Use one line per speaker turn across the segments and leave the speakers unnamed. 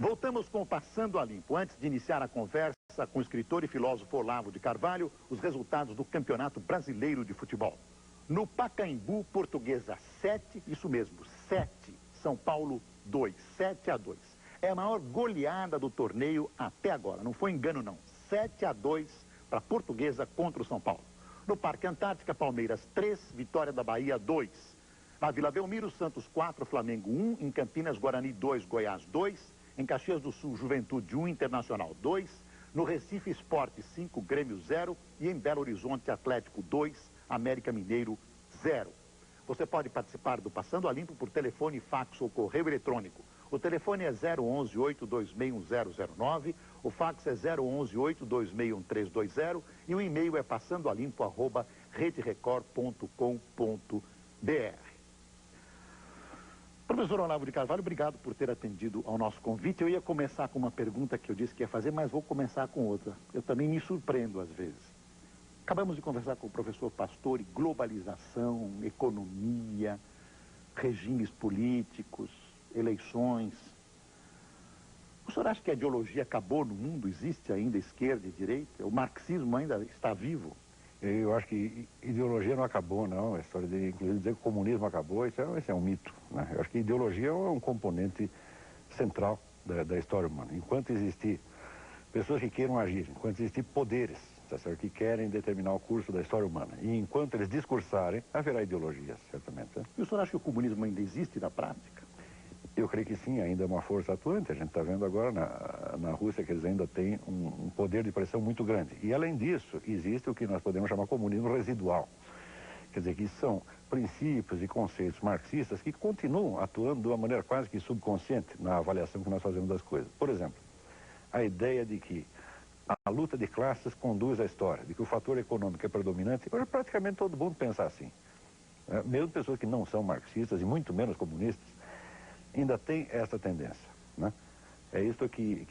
Voltamos com o Passando a Limpo. Antes de iniciar a conversa com o escritor e filósofo Olavo de Carvalho, os resultados do Campeonato Brasileiro de Futebol. No Pacaembu, Portuguesa 7, isso mesmo, 7, São Paulo 2, 7-2. É a maior goleada do torneio até agora, não foi engano não. 7-2 para a Portuguesa contra o São Paulo. No Parque Antártica, Palmeiras 3, Vitória da Bahia 2. Na Vila Belmiro, Santos 4, Flamengo 1. Em Campinas, Guarani 2, Goiás 2. Em Caxias do Sul, Juventude 1, Internacional 2. No Recife, Esporte 5, Grêmio 0. E em Belo Horizonte, Atlético 2, América Mineiro 0. Você pode participar do Passando a Limpo por telefone, fax ou correio eletrônico. O telefone é 011-8261009, o fax é 011-8261320 e o e-mail é passandoalimpo@rederecord.com.br. Professor Olavo de Carvalho, obrigado por ter atendido ao nosso convite. Eu ia começar com uma pergunta que eu disse que ia fazer, mas vou começar com outra. Eu também me surpreendo às vezes. Acabamos de conversar com o professor Pastore, globalização, economia, regimes políticos, eleições. O senhor acha que a ideologia acabou no mundo? Existe ainda esquerda e direita? O marxismo ainda está vivo?
Eu acho que ideologia não acabou, não. A história de, inclusive, dizer que o comunismo acabou, isso é um mito, né? Eu acho que ideologia é um componente central da história humana. Enquanto existir pessoas que queiram agir, enquanto existir poderes, tá certo, que querem determinar o curso da história humana, e enquanto eles discursarem, haverá ideologias, certamente. Né?
E o senhor acha que o comunismo ainda existe na prática?
Eu creio que sim, ainda é uma força atuante. A gente está vendo agora na Rússia que eles ainda têm um poder de pressão muito grande. E além disso, existe o que nós podemos chamar de comunismo residual. Quer dizer, que são princípios e conceitos marxistas que continuam atuando de uma maneira quase que subconsciente na avaliação que nós fazemos das coisas. Por exemplo, a ideia de que a luta de classes conduz à história, de que o fator econômico é predominante. Hoje praticamente todo mundo pensa assim. Mesmo pessoas que não são marxistas e muito menos comunistas, ainda tem essa tendência, né? É isso que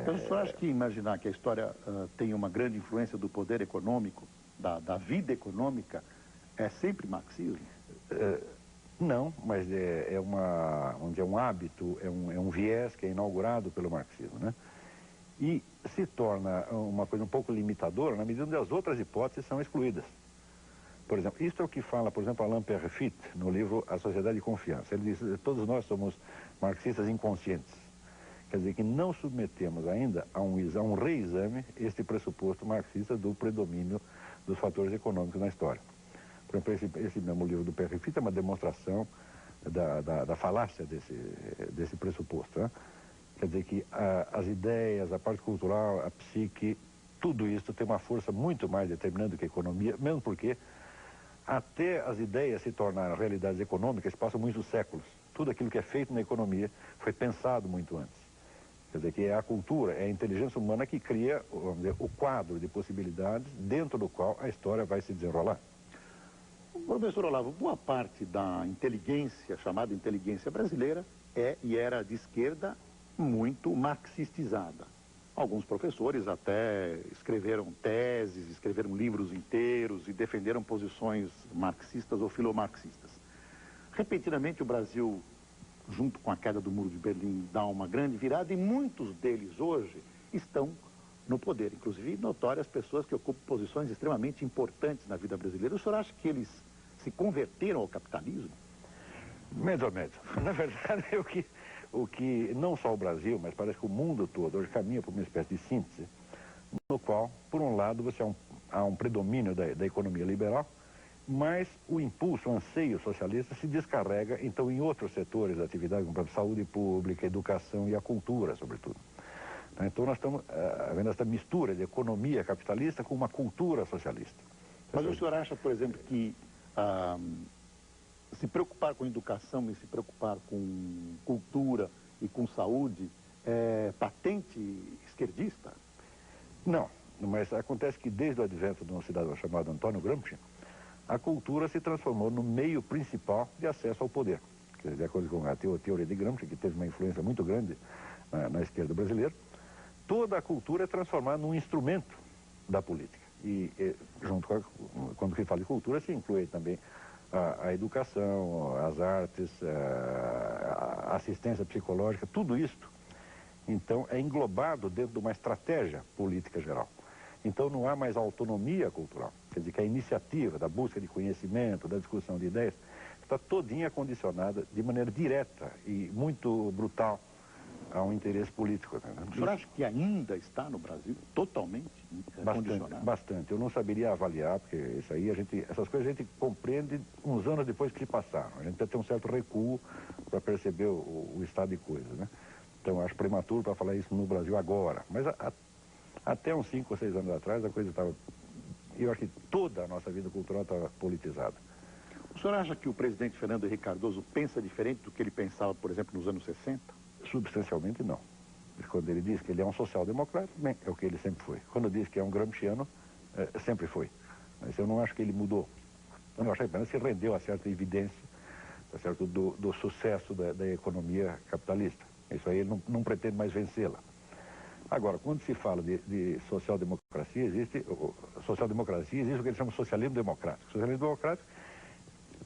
Então, o senhor acha que imaginar que a história tem uma grande influência do poder econômico, da vida econômica, é sempre marxismo?
Não, mas onde é um hábito, é um viés que é inaugurado pelo marxismo, né? E se torna uma coisa um pouco limitadora na medida onde as outras hipóteses são excluídas. Por exemplo, isto é o que fala, por exemplo, Alain Peyrefitte, no livro A Sociedade de Confiança. Ele diz que todos nós somos marxistas inconscientes. Quer dizer, que não submetemos ainda a um reexame este pressuposto marxista do predomínio dos fatores econômicos na história. Por exemplo, esse mesmo livro do Peyrefitte é uma demonstração da falácia desse pressuposto, né? Quer dizer que as ideias, a parte cultural, a psique, tudo isso tem uma força muito mais determinante do que a economia, mesmo porque até as ideias se tornarem realidades econômicas passam muitos séculos. Tudo aquilo que é feito na economia foi pensado muito antes. Quer dizer que é a cultura, é a inteligência humana que cria, vamos dizer, o quadro de possibilidades dentro do qual a história vai se desenrolar.
Professor Olavo, boa parte da inteligência, chamada inteligência brasileira, é e era de esquerda muito marxistizada. Alguns professores até escreveram teses, escreveram livros inteiros e defenderam posições marxistas ou filomarxistas. Repetidamente o Brasil, junto com a queda do Muro de Berlim, dá uma grande virada e muitos deles hoje estão no poder. Inclusive notórias pessoas que ocupam posições extremamente importantes na vida brasileira. O senhor acha que eles se converteram ao capitalismo?
Mais ou menos. Na verdade, o que não só o Brasil, mas parece que o mundo todo hoje caminha por uma espécie de síntese, no qual, por um lado, há um predomínio da economia liberal, mas o impulso, o anseio socialista se descarrega, então, em outros setores da atividade, como a saúde pública, a educação e a cultura, sobretudo. Então, nós estamos vendo essa mistura de economia capitalista com uma cultura socialista.
Mas o senhor acha, por exemplo, que se preocupar com educação e se preocupar com cultura e com saúde é patente esquerdista?
Não, mas acontece que desde o advento de um cidadão chamado Antônio Gramsci, a cultura se transformou no meio principal de acesso ao poder. Quer dizer, de acordo com a teoria de Gramsci, que teve uma influência muito grande na esquerda brasileira, toda a cultura é transformada num instrumento da política. E junto quando se fala de cultura, se inclui também a educação, as artes, a assistência psicológica, tudo isto Então, é englobado dentro de uma estratégia política geral. Então, não há mais autonomia cultural. Quer dizer, que a iniciativa da busca de conhecimento, da discussão de ideias, está todinha condicionada de maneira direta e muito brutal a um interesse político.
O senhor acha que ainda está no Brasil totalmente condicionado?
Bastante. Eu não saberia avaliar, porque isso aí essas coisas a gente compreende uns anos depois que se passaram. A gente precisa ter um certo recuo para perceber o estado de coisas, né? Então, acho prematuro para falar isso no Brasil agora. Mas até uns 5 ou 6 anos atrás, a coisa estava... Eu acho que toda a nossa vida cultural estava politizada.
O senhor acha que o presidente Fernando Henrique Cardoso pensa diferente do que ele pensava, por exemplo, nos anos 60?
Substancialmente não. Quando ele diz que ele é um social-democrata, bem, é o que ele sempre foi. Quando diz que é um gramsciano, sempre foi. Mas eu não acho que ele mudou. Eu acho que apenas se rendeu a certa evidência, tá certo, do sucesso da economia capitalista. Isso aí ele não pretende mais vencê-la. Agora, quando se fala de social-democracia, existe o que eles chamam de socialismo democrático. O socialismo democrático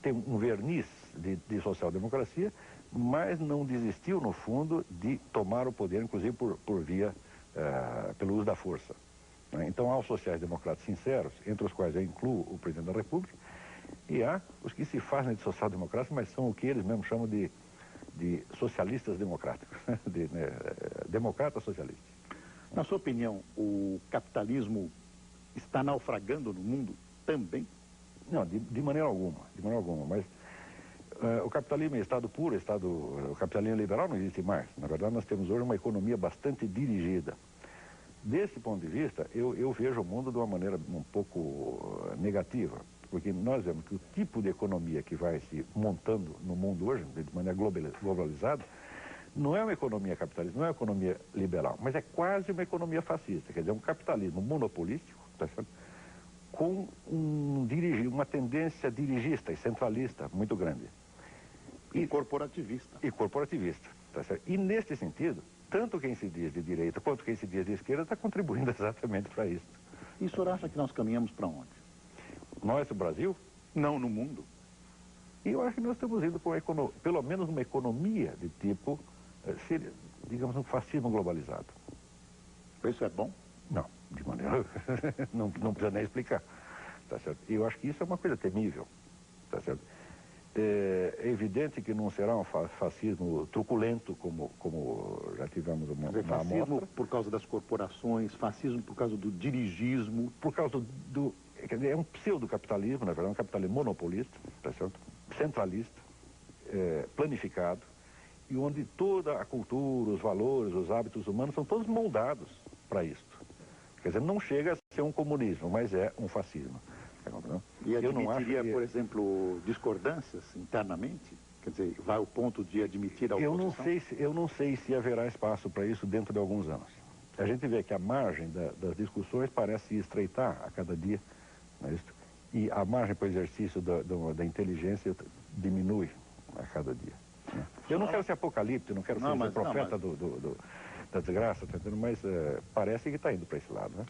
tem um verniz de social-democracia, mas não desistiu, no fundo, de tomar o poder, inclusive pelo uso da força. Então, há os sociais-democratas sinceros, entre os quais eu incluo o presidente da República, e há os que se fazem de social-democratas, mas são o que eles mesmos chamam de socialistas democráticos, democratas socialistas.
Na sua opinião, o capitalismo está naufragando no mundo também?
Não, de maneira alguma, mas o capitalismo é Estado puro, o capitalismo liberal não existe mais. Na verdade, nós temos hoje uma economia bastante dirigida. Desse ponto de vista, eu vejo o mundo de uma maneira um pouco negativa, porque nós vemos que o tipo de economia que vai se montando no mundo hoje, de maneira globalizada, não é uma economia capitalista, não é uma economia liberal, mas é quase uma economia fascista, quer dizer, um capitalismo monopolístico, tá certo? Com uma tendência dirigista e centralista muito grande.
E corporativista.
E corporativista, tá certo? E neste sentido, tanto quem se diz de direita quanto quem se diz de esquerda está contribuindo exatamente para isso.
E o senhor acha que nós caminhamos para onde?
Nós, o Brasil?
Não, no mundo.
E eu acho que nós estamos indo para pelo menos uma economia de tipo, digamos, um fascismo globalizado.
Isso é bom?
Não, de maneira... não precisa nem explicar, tá certo? E eu acho que isso é uma coisa temível, tá certo? É evidente que não será um fascismo truculento como já tivemos uma
fascismo
amostra.
Por causa das corporações, fascismo por causa do dirigismo.
Por causa quer dizer, é um pseudo-capitalismo, na verdade, um capitalismo monopolista, tá certo? Centralista, planificado, e onde toda a cultura, os valores, os hábitos humanos são todos moldados para isto. Quer dizer, não chega a ser um comunismo, mas é um fascismo.
E admitiria, por exemplo, discordâncias internamente? Quer dizer, vai ao ponto de admitir a oposição?
Eu não sei se haverá espaço para isso dentro de alguns anos. A gente vê que a margem das discussões parece se estreitar a cada dia, não é isso? E a margem para o exercício da inteligência diminui a cada dia. Né? Eu não quero ser apocalíptico, não quero ser profeta da desgraça, tá entendendo? Mas parece que está indo para esse lado, né?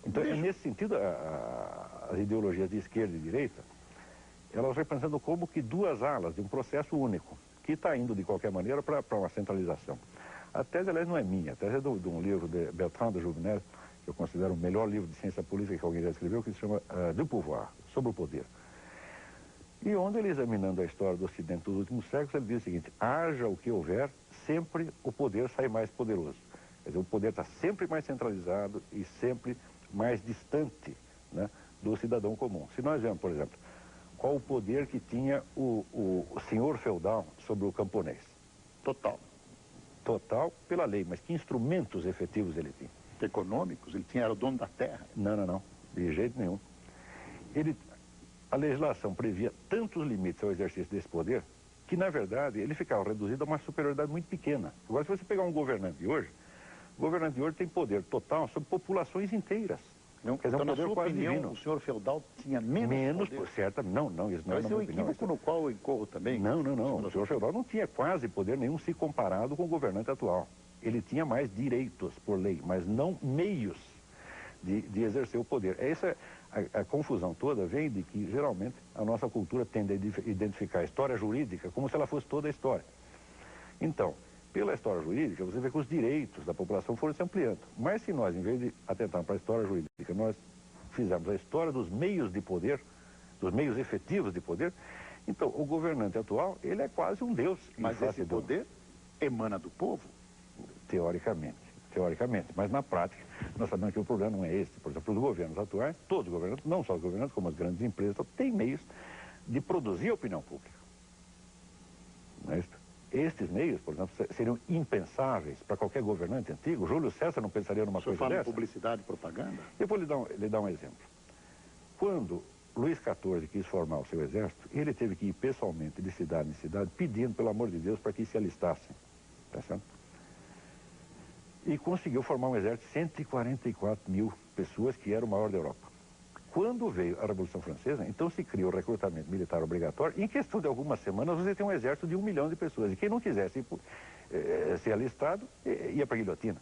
Então, nesse sentido, as ideologias de esquerda e direita, elas representam como que duas alas de um processo único, que está indo, de qualquer maneira, para uma centralização. A tese, aliás, não é minha, a tese é de um livro de Bertrand de Jouvenel, que eu considero o melhor livro de ciência política que alguém já escreveu, que se chama Du Pouvoir, sobre o poder. E onde ele, examinando a história do Ocidente dos últimos séculos, ele diz o seguinte: haja o que houver, sempre o poder sai mais poderoso. Quer dizer, o poder está sempre mais centralizado e sempre mais distante, né, do cidadão comum. Se nós vemos, por exemplo, qual o poder que tinha o senhor feudal sobre o camponês?
Total.
Total pela lei, mas que instrumentos efetivos ele tinha?
Econômicos? Ele era o dono da terra?
Não, de jeito nenhum. A legislação previa tantos limites ao exercício desse poder que, na verdade, ele ficava reduzido a uma superioridade muito pequena. Agora, se você pegar um governante de hoje, o governante de hoje tem poder total sobre populações inteiras.
Não, quer dizer, então, na sua opinião, o senhor feudal tinha menos poder?
Certo, não, isso não é
uma opinião. Equívoco no qual eu incorro também?
Não. O senhor feudal não tinha quase poder nenhum se comparado com o governante atual. Ele tinha mais direitos por lei, mas não meios de exercer o poder. Essa, a confusão toda vem de que, geralmente, a nossa cultura tende a identificar a história jurídica como se ela fosse toda a história. Então, Pela história jurídica, você vê que os direitos da população foram se ampliando. Mas se nós, em vez de atentar para a história jurídica, nós fizermos a história dos meios de poder, dos meios efetivos de poder, então o governante atual, ele é quase um deus.
Mas esse poder emana do povo?
Teoricamente. Mas na prática, nós sabemos que o problema não é esse. Por exemplo, os governos atuais, todos os governantes, não só os governantes, como as grandes empresas, têm meios de produzir a opinião pública. Não é isso? Estes meios, por exemplo, seriam impensáveis para qualquer governante antigo. Júlio César não pensaria numa coisa dessa.
O senhor fala em publicidade e propaganda?
Eu vou lhe dar um exemplo. Quando Luís XIV quis formar o seu exército, ele teve que ir pessoalmente de cidade em cidade, pedindo, pelo amor de Deus, para que se alistassem. Tá certo? E conseguiu formar um exército de 144 mil pessoas, que era o maior da Europa. Quando veio a Revolução Francesa, então se criou o recrutamento militar obrigatório. Em questão de algumas semanas, você tem um exército de 1 milhão de pessoas. E quem não quisesse ser alistado, ia para a guilhotina.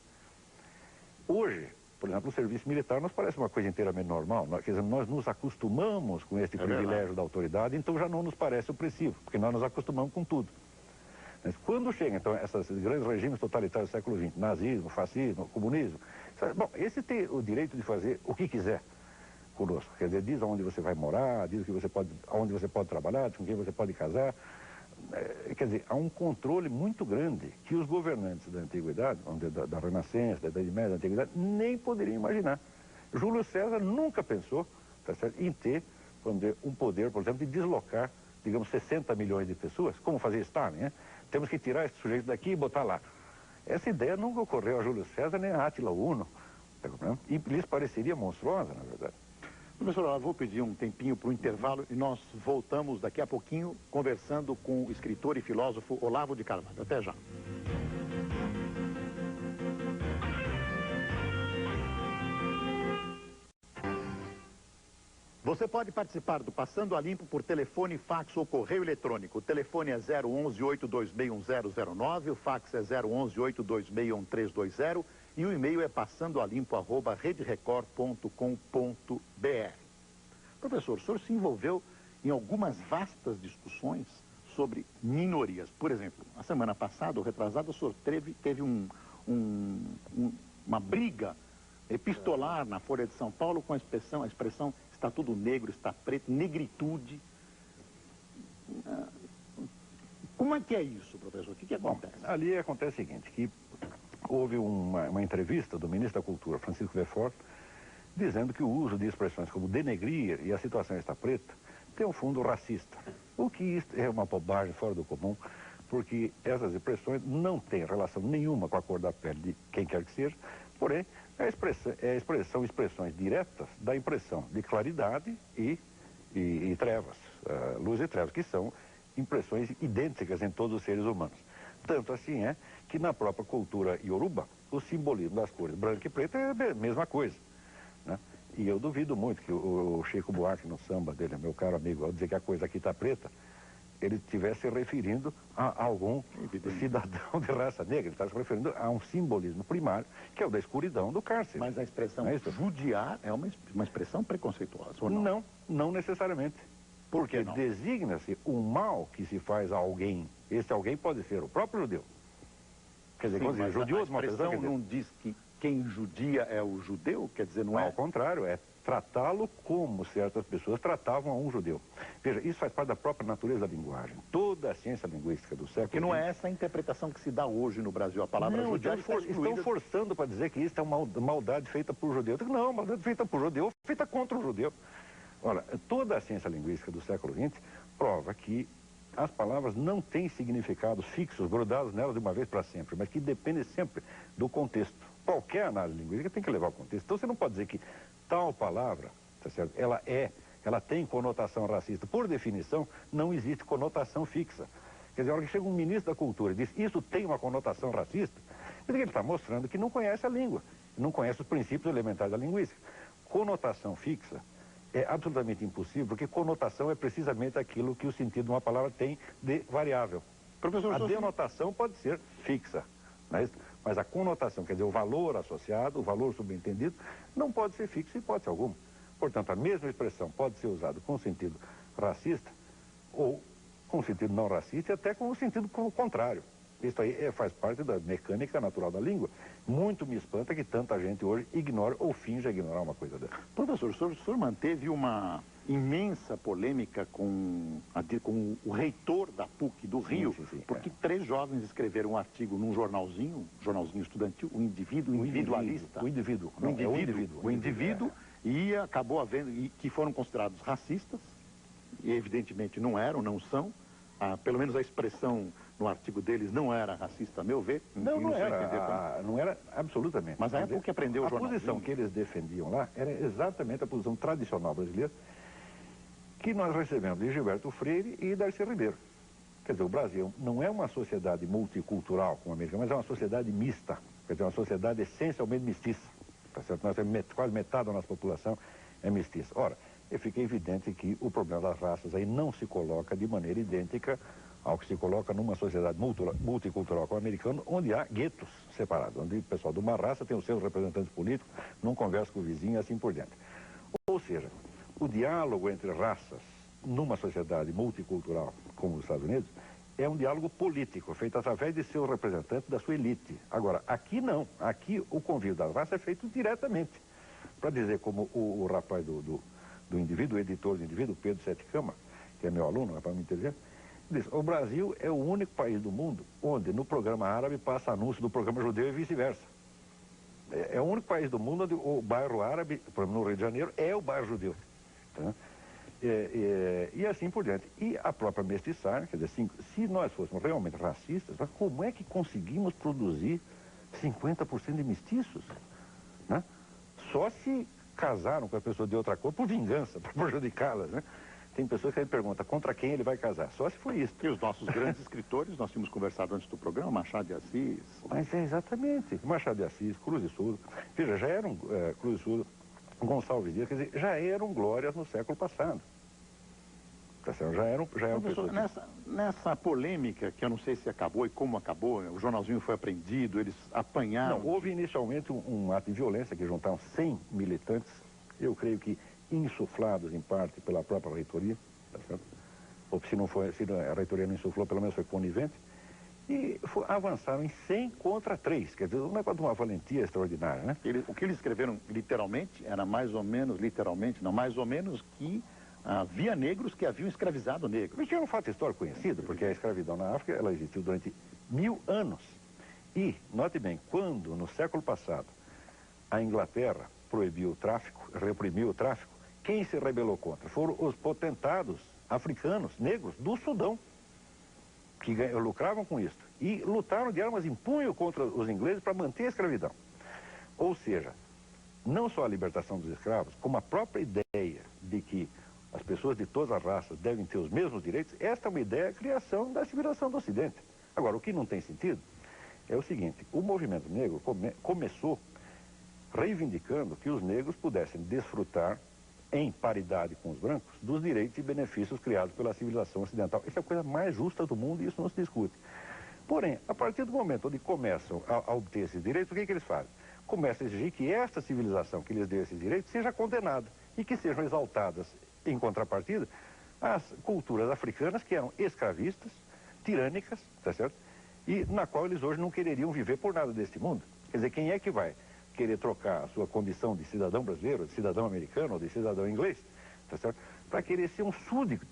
Hoje, por exemplo, o serviço militar nos parece uma coisa inteiramente normal. Quer dizer, nós nos acostumamos com este privilégio da autoridade, então já não nos parece opressivo, porque nós nos acostumamos com tudo. Mas quando chega, então, esses grandes regimes totalitários do século XX, nazismo, fascismo, comunismo, bom, esse tem o direito de fazer o que quiser conosco. Quer dizer, diz aonde você vai morar, diz aonde você pode trabalhar, com quem você pode casar. Quer dizer, há um controle muito grande que os governantes da antiguidade, da Renascença, da Idade Média, da antiguidade, nem poderiam imaginar. Júlio César nunca pensou, tá certo, em ter, vamos dizer, um poder, por exemplo, de deslocar, digamos, 60 milhões de pessoas, como fazia Stalin, né? Temos que tirar esse sujeito daqui e botar lá. Essa ideia nunca ocorreu a Júlio César nem a Átila Uno, tá compreendendo? E lhes pareceria monstruosa, na verdade.
Professor, eu vou pedir um tempinho para o intervalo e nós voltamos daqui a pouquinho conversando com o escritor e filósofo Olavo de Carvalho. Até já. Você pode participar do Passando a Limpo por telefone, fax ou correio eletrônico. O telefone é 011-826-1009, o fax é 011-826-1320 e o e-mail é passandoalimpo@rederecord.com.br. Professor, o senhor se envolveu em algumas vastas discussões sobre minorias. Por exemplo, a semana passada, ou retrasada, o senhor teve uma briga epistolar na Folha de São Paulo com a expressão está tudo negro, está preto, negritude. Como é que é isso, professor? O que acontece?
Bom, ali acontece o seguinte, que houve uma entrevista do ministro da Cultura, Francisco Verfort, dizendo que o uso de expressões como denegrir e a situação está preta tem um fundo racista. O que é uma bobagem fora do comum, porque essas expressões não têm relação nenhuma com a cor da pele de quem quer que seja, porém, são expressões diretas da impressão de claridade e trevas, luz e trevas, que são impressões idênticas em todos os seres humanos. Tanto assim é que na própria cultura iorubá, o simbolismo das cores branca e preta é a mesma coisa, né? E eu duvido muito que o Chico Buarque, no samba dele, meu caro amigo, ao dizer que a coisa aqui está preta, ele estivesse se referindo a algum cidadão de raça negra. Ele está se referindo a um simbolismo primário, que é o da escuridão do cárcere.
Mas a expressão judiar é uma expressão preconceituosa, ou não?
Não, não necessariamente. Porque designa-se o mal que se faz a alguém. Esse alguém pode ser o próprio judeu. Quer dizer, quando judiou,
a expressão não diz que quem judia é o judeu? Quer dizer, não é?
Ao contrário, é tratá-lo como certas pessoas tratavam a um judeu. Veja, isso faz parte da própria natureza da linguagem. Toda a ciência linguística do século XX...
Que não é essa a interpretação que se dá hoje no Brasil. A palavra judiar
estão forçando para dizer que isso é uma maldade feita por judeu. Não, maldade feita por judeu, feita contra o judeu. Olha, toda a ciência linguística do século XX prova que as palavras não têm significados fixos, grudados nelas de uma vez para sempre, mas que dependem sempre do contexto. Qualquer análise linguística tem que levar ao contexto. Então você não pode dizer que tal palavra, tá certo? Ela tem conotação racista. Por definição, não existe conotação fixa. Quer dizer, a hora que chega um ministro da Cultura e diz isso tem uma conotação racista, ele está mostrando que não conhece a língua, não conhece os princípios elementares da linguística. Conotação fixa é absolutamente impossível, porque conotação é precisamente aquilo que o sentido de uma palavra tem de variável. Professor, a denotação pode ser fixa, não é isso? Mas a conotação, quer dizer, o valor associado, o valor subentendido, não pode ser fixo em hipótese alguma. Portanto, a mesma expressão pode ser usada com sentido racista ou com sentido não racista e até com o sentido contrário. Isso aí faz parte da mecânica natural da língua. Muito me espanta que tanta gente hoje ignore ou finja ignorar uma coisa dessa.
Professor, o senhor manteve uma imensa polêmica com o reitor da PUC do Rio,
sim,
porque 3 jovens escreveram um artigo num jornalzinho estudantil, o indivíduo individualista.
O indivíduo.
O indivíduo, e acabou havendo, e que foram considerados racistas, e evidentemente não são. Pelo menos a expressão no artigo deles não era racista, a meu ver.
Não era absolutamente.
Mas a época que aprendeu o jornalismo.
A posição que eles defendiam lá era exatamente a posição tradicional brasileira que nós recebemos de Gilberto Freire e Darcy Ribeiro. Quer dizer, o Brasil não é uma sociedade multicultural como a americana, mas é uma sociedade mista. Quer dizer, uma sociedade essencialmente mestiça. Tá certo? Nós temos quase metade da nossa população é mestiça. Ora, fica evidente que o problema das raças aí não se coloca de maneira idêntica ao que se coloca numa sociedade multicultural como a americana, onde há guetos separados, onde o pessoal de uma raça tem os seus representantes políticos, não conversa com o vizinho e assim por diante. Ou seja, o diálogo entre raças numa sociedade multicultural como os Estados Unidos é um diálogo político, feito através de seus representantes da sua elite. Agora, aqui não. Aqui o convívio das raças é feito diretamente. Para dizer como o rapaz do indivíduo, o editor do indivíduo, Pedro Sete Cama, que é meu aluno, rapaz muito inteligente, diz: o Brasil é o único país do mundo onde no programa árabe passa anúncio do programa judeu e vice-versa. É o único país do mundo onde o bairro árabe, por exemplo, no Rio de Janeiro, é o bairro judeu. Tá? E assim por diante. E a própria mestiçagem, quer dizer, se nós fôssemos realmente racistas, como é que conseguimos produzir 50% de mestiços? Né? Só se casaram com a pessoa de outra cor por vingança, para prejudicá-las, né? Tem pessoas que aí perguntam contra quem ele vai casar. Só se foi isso.
E os nossos grandes escritores, nós tínhamos conversado antes do programa, Machado de Assis.
Mas é exatamente. Machado de Assis, Cruz de Souza. Veja, já eram Cruz de Souza, Gonçalves Dias, quer dizer, já eram glórias no século passado. Tá certo? Já eram pessoas...
Nessa polêmica, que eu não sei se acabou e como acabou, o jornalzinho foi apreendido, eles apanharam...
Não, houve inicialmente um ato de violência que juntaram 100 militantes, eu creio que insuflados em parte pela própria reitoria, tá certo? Ou se a reitoria não insuflou, pelo menos foi conivente, e avançaram em 100 contra 3, quer dizer, um negócio de uma valentia extraordinária, né?
O que eles escreveram literalmente era mais ou menos que havia negros que haviam escravizado negros.
Isso é um fato histórico conhecido, porque a escravidão na África, ela existiu durante 1000 anos. E, note bem, quando no século passado a Inglaterra proibiu o tráfico, reprimiu o tráfico, quem se rebelou contra? Foram os potentados africanos, negros, do Sudão, que lucravam com isso. E lutaram de armas em punho contra os ingleses para manter a escravidão. Ou seja, não só a libertação dos escravos, como a própria ideia de que as pessoas de todas as raças devem ter os mesmos direitos, esta é uma ideia da criação da civilização do Ocidente. Agora, o que não tem sentido é o seguinte: o movimento negro começou reivindicando que os negros pudessem desfrutar, em paridade com os brancos, dos direitos e benefícios criados pela civilização ocidental. Isso é a coisa mais justa do mundo e isso não se discute. Porém, a partir do momento onde começam a obter esses direitos, o que eles fazem? Começam a exigir que esta civilização que lhes deu esses direitos seja condenada e que sejam exaltadas, em contrapartida, as culturas africanas que eram escravistas, tirânicas, tá certo? E na qual eles hoje não quereriam viver por nada deste mundo. Quer dizer, quem é que vai querer trocar a sua condição de cidadão brasileiro, de cidadão americano ou de cidadão inglês, tá certo? Para querer ser um súdito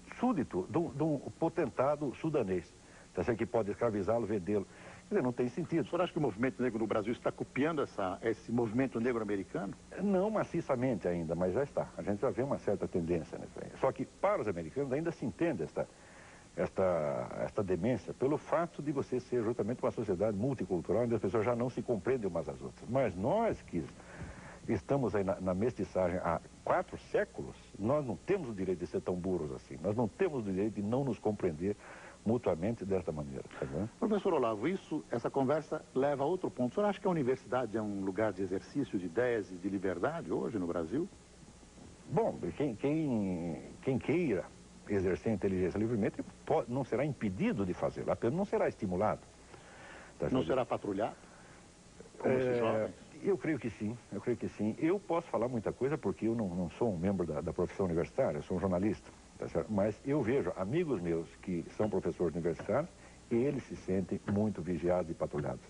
de um potentado sudanês, tá certo? Que pode escravizá-lo, vendê-lo. Quer dizer, não tem sentido.
O senhor acha que o movimento negro no Brasil está copiando esse movimento negro americano?
Não maciçamente ainda, mas já está. A gente já vê uma certa tendência nisso aí. Só que para os americanos ainda se entende esta demência pelo fato de você ser justamente uma sociedade multicultural onde as pessoas já não se compreendem umas às outras. Mas nós que estamos aí na mestiçagem há 4 séculos, nós não temos o direito de ser tão burros assim. Nós não temos o direito de não nos compreender mutuamente desta maneira. Tá bem?
Professor Olavo, essa conversa leva a outro ponto. O senhor acha que a universidade é um lugar de exercício de ideias e de liberdade hoje no Brasil?
Bom, quem queira exercer a inteligência livremente não será impedido de fazê-lo, apenas não será estimulado.
Tá, não será patrulhado? Como esses jovens?
Eu creio que sim, Eu posso falar muita coisa porque eu não sou um membro da profissão universitária, eu sou um jornalista, tá certo? Mas eu vejo amigos meus que são professores universitários eles se sentem muito vigiados e patrulhados.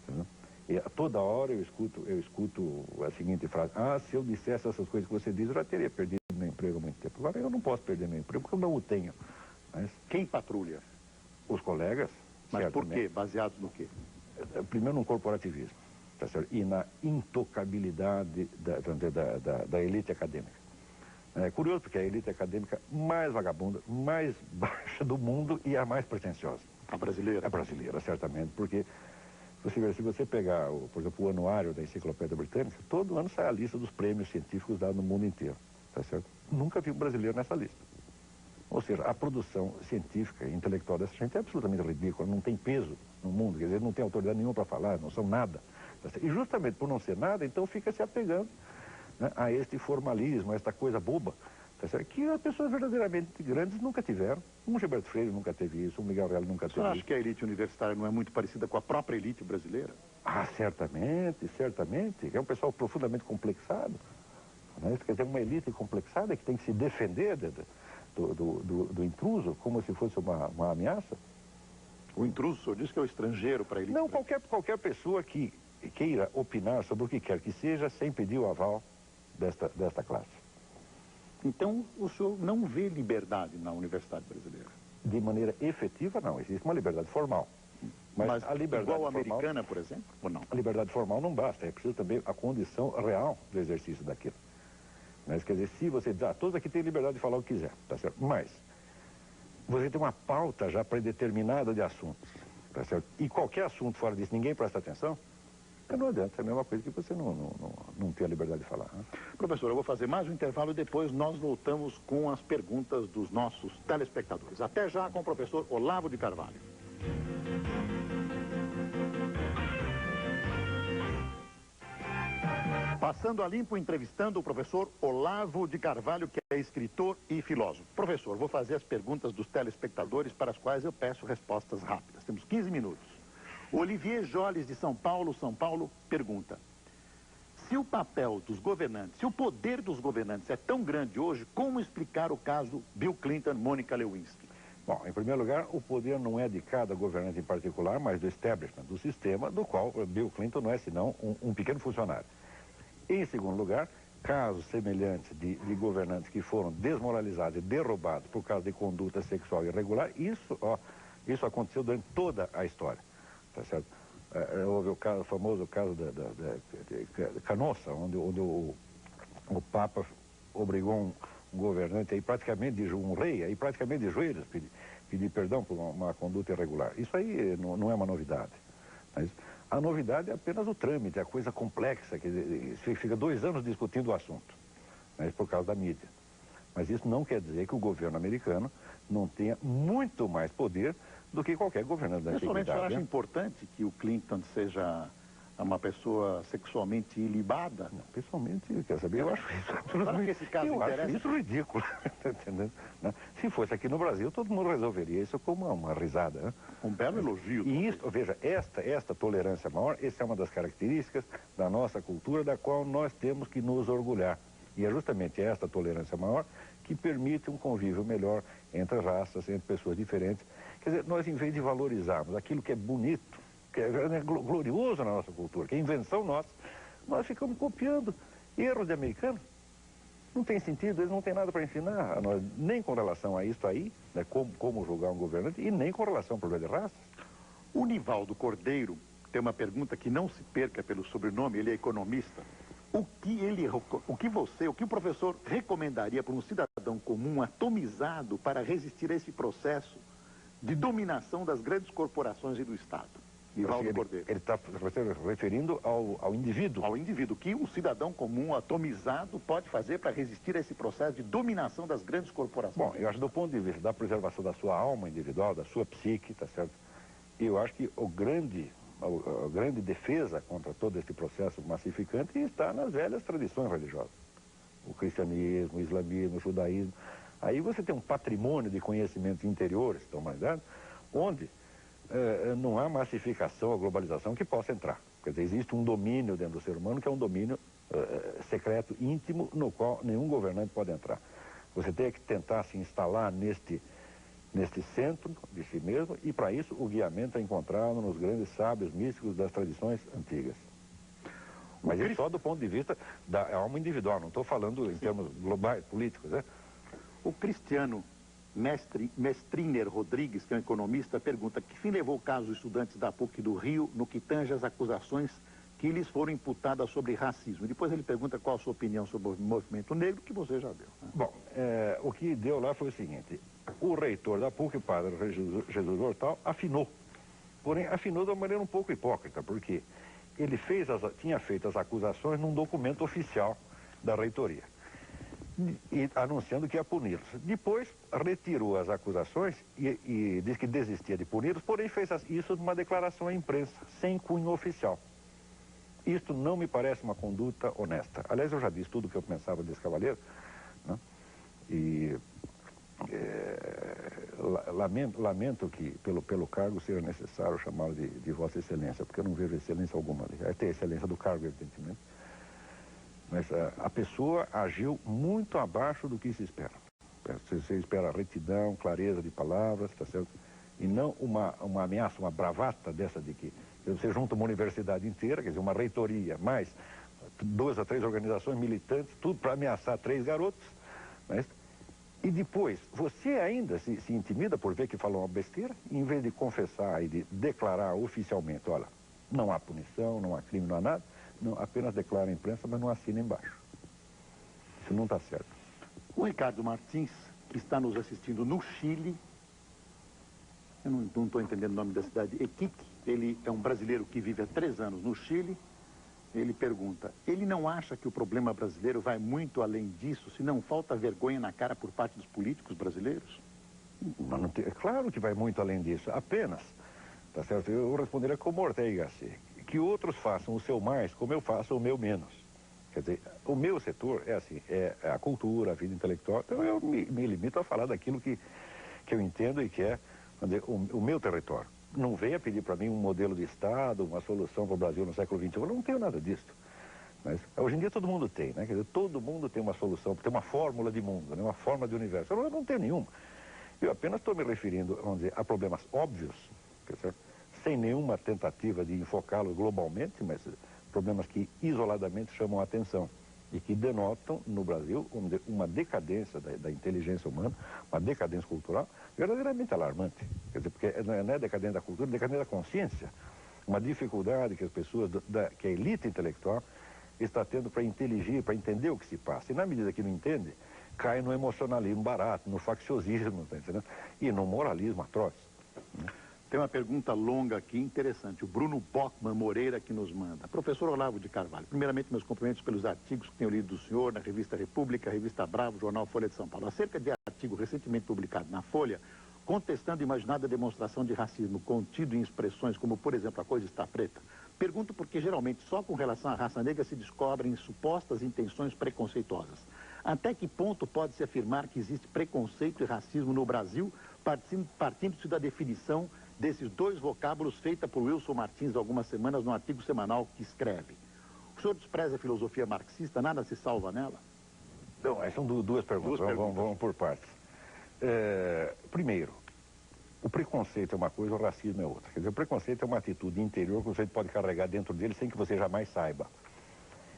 Entendeu? E a toda hora eu escuto a seguinte frase: ah, se eu dissesse essas coisas que você diz, eu já teria perdido meu emprego há muito tempo. Agora eu não posso perder meu emprego porque eu não o tenho. Mas
Quem patrulha?
os colegas,
Mas por quê? Baseados no quê?
Primeiro no corporativismo, tá certo? E na intocabilidade da elite acadêmica. É curioso porque é a elite acadêmica mais vagabunda, mais baixa do mundo e a mais pretensiosa.
A brasileira?
A brasileira, certamente, porque se você pegar, por exemplo, o anuário da Enciclopédia Britânica, todo ano sai a lista dos prêmios científicos dados no mundo inteiro, tá certo? Nunca vi um brasileiro nessa lista. Ou seja, a produção científica e intelectual dessa gente é absolutamente ridícula, não tem peso no mundo, quer dizer, não tem autoridade nenhuma para falar, não são nada. Tá certo? E justamente por não ser nada, então fica se apegando, né, a este formalismo, a esta coisa boba, tá certo? Que as pessoas verdadeiramente grandes nunca tiveram. Um Gilberto Freire nunca teve isso, um Miguel Reale nunca teve isso.
Você acha que a elite universitária não é muito parecida com a própria elite brasileira?
Ah, certamente, certamente. É um pessoal profundamente complexado. Né? Quer dizer, uma elite complexada que tem que se defender do intruso como se fosse uma ameaça.
O intruso, o senhor diz que é o estrangeiro para a elite?
Não, qualquer pessoa que queira opinar sobre o que quer que seja sem pedir o aval desta classe.
Então, o senhor não vê liberdade na universidade brasileira?
De maneira efetiva, não. Existe uma liberdade formal. Mas a liberdade
igual a
formal,
americana, por exemplo, ou não?
A liberdade formal não basta. É preciso também a condição real do exercício daquilo. Mas, quer dizer, se você diz, todos aqui têm liberdade de falar o que quiser, tá certo? Mas você tem uma pauta já predeterminada de assuntos, tá certo? E qualquer assunto fora disso, ninguém presta atenção, não adianta, é a mesma coisa que você não ter a liberdade de falar. Né?
Professor, eu vou fazer mais um intervalo e depois nós voltamos com as perguntas dos nossos telespectadores. Até já com o professor Olavo de Carvalho. Passando a limpo, entrevistando o professor Olavo de Carvalho, que é escritor e filósofo. Professor, vou fazer as perguntas dos telespectadores para as quais eu peço respostas rápidas. Temos 15 minutos. Olivier Joles, de São Paulo, pergunta: se o papel dos governantes, se o poder dos governantes é tão grande hoje, como explicar o caso Bill Clinton, Mônica Lewinsky?
Bom, em primeiro lugar, o poder não é de cada governante em particular, mas do establishment, do sistema, do qual Bill Clinton não é senão um pequeno funcionário. Em segundo lugar, casos semelhantes de governantes que foram desmoralizados e derrubados por causa de conduta sexual irregular, isso aconteceu durante toda a história. Tá certo? Houve o famoso caso de Canossa, onde o Papa obrigou um governante aí praticamente um rei aí praticamente de joelhos pedir perdão por uma conduta irregular. Isso aí não é uma novidade. Mas a novidade é apenas o trâmite, a coisa complexa, que fica 2 anos discutindo o assunto, né, por causa da mídia. Mas isso não quer dizer que o governo americano não tenha muito mais poder do que qualquer governante da antiguidade.
Pessoalmente, o senhor acha importante que o Clinton seja uma pessoa sexualmente ilibada?
Não, pessoalmente, quer saber, eu acho isso
absolutamente... Esse caso
acho isso ridículo. Tá entendendo? Se fosse aqui no Brasil, todo mundo resolveria isso como uma risada. Né?
Um belo elogio.
E isso, veja, esta tolerância maior, essa é uma das características da nossa cultura, da qual nós temos que nos orgulhar. E é justamente esta tolerância maior que permite um convívio melhor entre raças, entre pessoas diferentes. Quer dizer, nós, em vez de valorizarmos aquilo que é bonito, que é glorioso na nossa cultura, que é invenção nossa, nós ficamos copiando erros de americanos. Não tem sentido, eles não têm nada para ensinar a nós, nem com relação a isso aí, né, como julgar um governante, e nem com relação ao problema de raças.
O Nivaldo Cordeiro tem uma pergunta que não se perca pelo sobrenome, ele é economista. O que o professor recomendaria para um cidadão comum atomizado para resistir a esse processo de dominação das grandes corporações e do Estado? Nivaldo Cordeiro.
Ele está referindo ao indivíduo.
Ao indivíduo. O que um cidadão comum atomizado pode fazer para resistir a esse processo de dominação das grandes corporações?
Bom, eu acho do ponto de vista da preservação da sua alma individual, da sua psique, tá certo? Eu acho que a grande defesa contra todo esse processo massificante está nas velhas tradições religiosas. O cristianismo, o islamismo, o judaísmo. Aí você tem um patrimônio de conhecimentos interiores da humanidade, onde não há massificação, a globalização que possa entrar. Quer dizer, existe um domínio dentro do ser humano que é um domínio secreto, íntimo, no qual nenhum governante pode entrar. Você tem que tentar se instalar neste neste centro de si mesmo, e para isso o guiamento é encontrado nos grandes sábios místicos das tradições antigas. Mas isso só do ponto de vista da alma individual, não estou falando em termos globais, políticos, né?
O Cristiano Mestriner Rodrigues, que é um economista, pergunta que fim levou o caso dos estudantes da PUC do Rio no que tange as acusações que lhes foram imputadas sobre racismo. Depois ele pergunta qual a sua opinião sobre o movimento negro, que você já deu. Né?
Bom, o que deu lá foi o seguinte: o reitor da PUC, o padre Jesus Hortal, afinou. Porém, afinou de uma maneira um pouco hipócrita, porque ele tinha feito as acusações num documento oficial da reitoria, e anunciando que ia puni-los. Depois, retirou as acusações e disse que desistia de puni-los, porém fez isso numa declaração à imprensa, sem cunho oficial. Isto não me parece uma conduta honesta. Aliás, eu já disse tudo o que eu pensava desse cavaleiro, né? E lamento que, pelo cargo, seja necessário chamá-lo de Vossa Excelência, porque eu não vejo excelência alguma ali. É ter excelência do cargo, evidentemente. Mas a pessoa agiu muito abaixo do que se espera. Você espera retidão, clareza de palavras, tá certo? E não uma ameaça, uma bravata dessa de que você junta uma universidade inteira, quer dizer, uma reitoria, mais 2 a 3 organizações militantes, tudo para ameaçar 3 garotos, né? E depois, você ainda se intimida por ver que falou uma besteira, em vez de confessar e de declarar oficialmente: olha, não há punição, não há crime, não há nada, não, apenas declara à imprensa, mas não assina embaixo. Isso não está certo.
O Ricardo Martins, que está nos assistindo no Chile, eu não estou entendendo o nome da cidade, Iquique, ele é um brasileiro que vive há 3 anos no Chile. Ele pergunta, ele não acha que o problema brasileiro vai muito além disso, se não falta vergonha na cara por parte dos políticos brasileiros?
Mas não tem, é claro que vai muito além disso, apenas, tá certo? Eu responderia como Ortega y Gasset, que outros façam o seu mais, como eu faço o meu menos. Quer dizer, o meu setor é assim, é a cultura, a vida intelectual, então eu me limito a falar daquilo que eu entendo e que é, vamos dizer, o meu território. Não venha pedir para mim um modelo de Estado, uma solução para o Brasil no século XXI. Eu não tenho nada disso. Mas hoje em dia todo mundo tem, né? Quer dizer, todo mundo tem uma solução, tem uma fórmula de mundo, né? Uma forma de universo. Eu não tenho nenhuma. Eu apenas estou me referindo, vamos dizer, a problemas óbvios, sem nenhuma tentativa de enfocá-los globalmente, mas problemas que isoladamente chamam a atenção e que denotam no Brasil uma decadência da inteligência humana, uma decadência cultural verdadeiramente alarmante. Quer dizer, porque não é decadência da cultura, é decadência da consciência. Uma dificuldade que as pessoas, que a elite intelectual está tendo para inteligir, para entender o que se passa. E na medida que não entende, cai no emocionalismo barato, no facciosismo, tá entendendo? E no moralismo atroz.
Tem uma pergunta longa aqui, interessante. O Bruno Bockman Moreira que nos manda. Professor Olavo de Carvalho, primeiramente meus cumprimentos pelos artigos que tenho lido do senhor na Revista República, Revista Bravo, Jornal Folha de São Paulo. Acerca de artigo recentemente publicado na Folha, contestando a imaginada demonstração de racismo contido em expressões como, por exemplo, a coisa está preta. Pergunto porque geralmente só com relação à raça negra se descobrem supostas intenções preconceituosas. Até que ponto pode-se afirmar que existe preconceito e racismo no Brasil, partindo-se da definição desses 2 vocábulos feita por Wilson Martins há algumas semanas no artigo semanal que escreve? O senhor despreza a filosofia marxista? Nada se salva nela?
Não, são 2 perguntas. Vamos por partes. Primeiro, o preconceito é uma coisa, o racismo é outra. Quer dizer, o preconceito é uma atitude interior que você pode carregar dentro dele sem que você jamais saiba.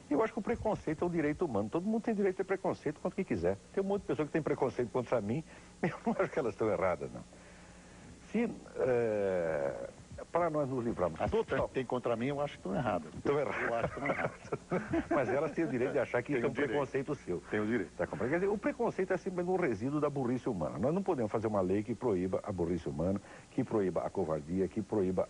Eu acho que o preconceito é um direito humano. Todo mundo tem direito a ter preconceito quanto que quiser. Tem um monte de pessoas que têm preconceito contra mim, eu não acho que elas estão erradas, não. Se, para nós nos livrarmos...
Que tem contra mim, eu acho que estão erradas.
Estão erradas.
Eu acho que estão erradas.
Mas elas têm o direito de achar que isso é um preconceito seu.
Tem o direito.
Tá, quer dizer, o preconceito é simplesmente um resíduo da burrice humana. Nós não podemos fazer uma lei que proíba a burrice humana, que proíba a covardia, que proíba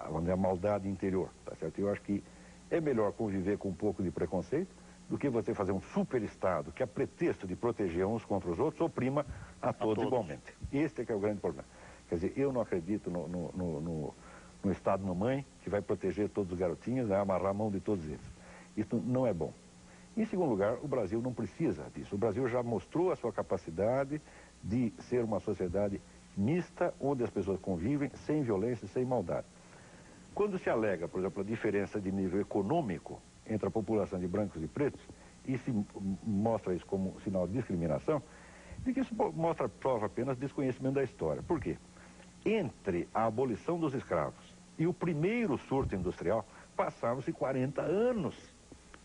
vamos dizer, a maldade interior. Tá certo? Eu acho que é melhor conviver com um pouco de preconceito do que você fazer um super-estado que, a pretexto de proteger uns contra os outros, oprima a todos igualmente. Este é que é o grande problema. Quer dizer, eu não acredito no Estado mamãe que vai proteger todos os garotinhos, vai amarrar a mão de todos eles. Isso não é bom. Em segundo lugar, o Brasil não precisa disso. O Brasil já mostrou a sua capacidade de ser uma sociedade mista, onde as pessoas convivem sem violência, sem maldade. Quando se alega, por exemplo, a diferença de nível econômico entre a população de brancos e pretos, e se mostra isso como sinal de discriminação, E que isso prova apenas desconhecimento da história. Por quê? Entre a abolição dos escravos e o primeiro surto industrial, passaram-se 40 anos.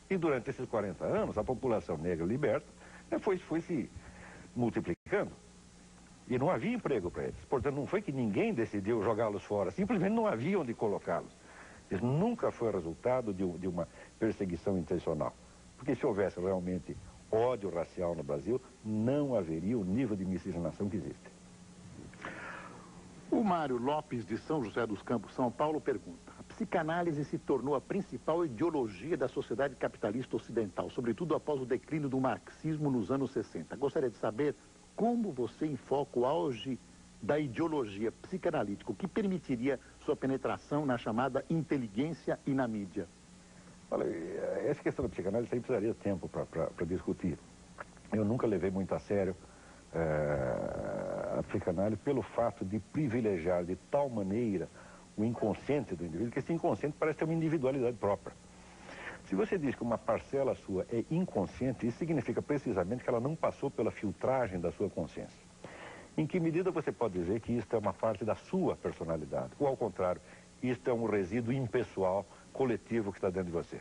E durante esses 40 anos, a população negra liberta foi se multiplicando. E não havia emprego para eles. Portanto, não foi que ninguém decidiu jogá-los fora. Simplesmente não havia onde colocá-los. Isso nunca foi resultado de uma perseguição intencional. Porque se houvesse realmente ódio racial no Brasil, não haveria o nível de miscigenação que existe.
O Mário Lopes, de São José dos Campos, São Paulo, pergunta: a psicanálise se tornou a principal ideologia da sociedade capitalista ocidental, sobretudo após o declínio do marxismo nos anos 60. Gostaria de saber como você enfoca o auge da ideologia psicanalítica, o que permitiria sua penetração na chamada inteligência e na mídia.
Olha, essa questão da psicanálise sempre precisaria de tempo para discutir. Eu nunca levei muito a sério a psicanálise pelo fato de privilegiar de tal maneira o inconsciente do indivíduo, que esse inconsciente parece ter uma individualidade própria. Se você diz que uma parcela sua é inconsciente, isso significa precisamente que ela não passou pela filtragem da sua consciência. Em que medida você pode dizer que isto é uma parte da sua personalidade? Ou, ao contrário, isto é um resíduo impessoal, coletivo que está dentro de você?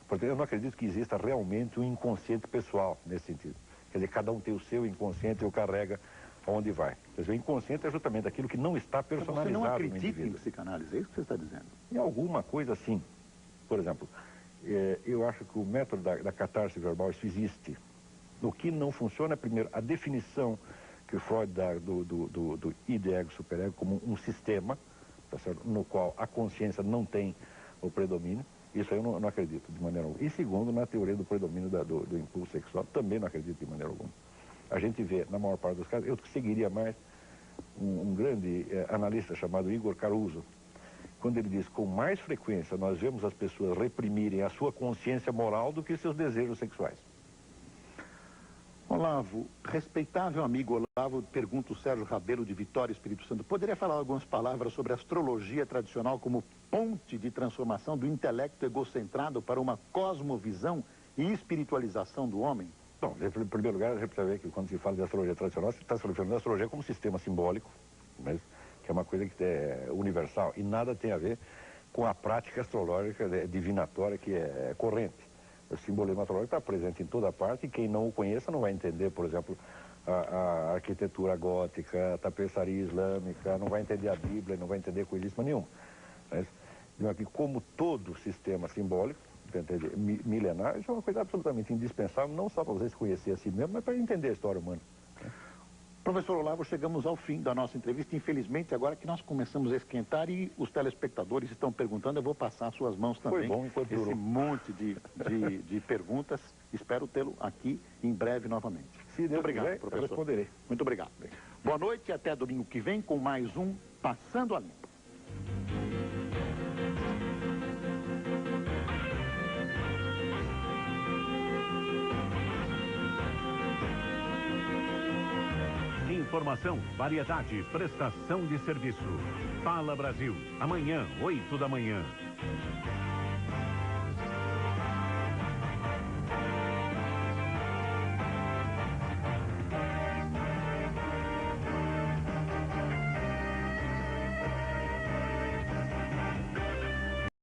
Portanto, eu não acredito que exista realmente um inconsciente pessoal nesse sentido. Quer dizer, cada um tem o seu inconsciente e o carrega onde vai. Quer dizer, o inconsciente é justamente aquilo que não está personalizado no indivíduo.
Você não acredita em psicanálise, é isso que você está dizendo?
Em alguma coisa, sim. Por exemplo, eu acho que o método da catarse verbal, isso existe. O que não funciona é, primeiro, a definição que o Freud dá do id, ego, superego como um sistema, tá certo? No qual a consciência não tem o predomínio. Isso aí eu não acredito de maneira alguma. E segundo, na teoria do predomínio do impulso sexual, também não acredito de maneira alguma. A gente vê, na maior parte dos casos, eu seguiria mais um grande analista chamado Igor Caruso, quando ele diz, com mais frequência nós vemos as pessoas reprimirem a sua consciência moral do que seus desejos sexuais.
Olavo, respeitável amigo Olavo, pergunta o Sérgio Rabelo de Vitória, Espírito Santo. Poderia falar algumas palavras sobre a astrologia tradicional como ponte de transformação do intelecto egocentrado para uma cosmovisão e espiritualização do homem?
Bom, em primeiro lugar, a gente precisa ver que quando se fala de astrologia tradicional, se está se referindo à astrologia como sistema simbólico, mas que é uma coisa que é universal e nada tem a ver com a prática astrológica divinatória que é corrente. O simbolismo astrológico está presente em toda parte e quem não o conheça não vai entender, por exemplo, a arquitetura gótica, a tapeçaria islâmica, não vai entender a Bíblia, não vai entender coisíssima nenhuma. Mas, aqui, como todo sistema simbólico, milenar, isso é uma coisa absolutamente indispensável, não só para você se conhecer a si mesmo, mas para entender a história humana.
Professor Olavo, chegamos ao fim da nossa entrevista. Infelizmente, agora que nós começamos a esquentar e os telespectadores estão perguntando, eu vou passar às suas mãos também.
Foi bom, enquanto durou.
Esse monte de perguntas. Espero tê-lo aqui em breve novamente.
Se Deus
Muito obrigado,
quiser,
professor.
eu responderei.
Muito obrigado. Boa noite e até domingo que vem com mais um Passando a Limpo.
Informação, variedade, prestação de serviço. Fala Brasil, amanhã, 8 da manhã.